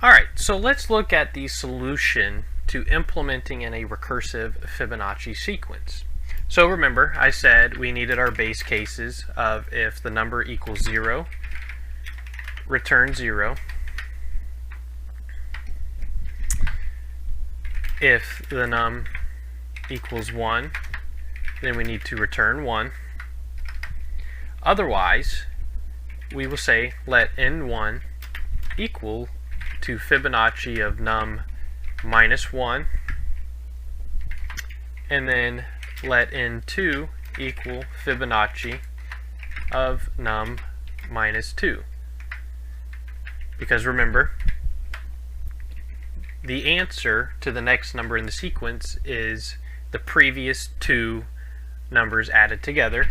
Alright, so let's look at the solution to implementing in a recursive Fibonacci sequence. So remember, I said we needed our base cases of if the number equals 0, return 0. If the num equals 1, then we need to return 1. Otherwise, we will say let n1 equal to Fibonacci of num minus 1, and then let n2 equal Fibonacci of num minus 2. Because remember, the answer to the next number in the sequence is the previous two numbers added together.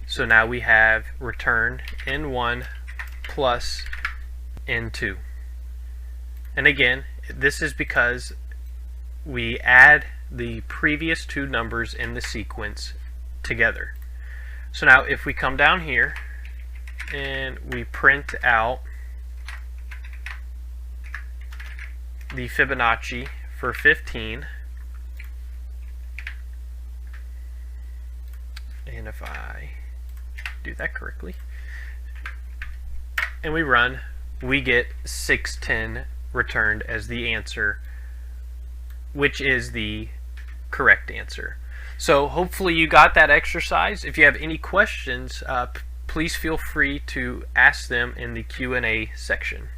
So now we have return n1 plus n2. And again, this is because we add the previous two numbers in the sequence together. So now if we come down here and we print out the Fibonacci for 15, and if I do that correctly and we run, we get 610 returned as the answer, which is the correct answer. So hopefully you got that exercise. If you have any questions, please feel free to ask them in the Q&A section.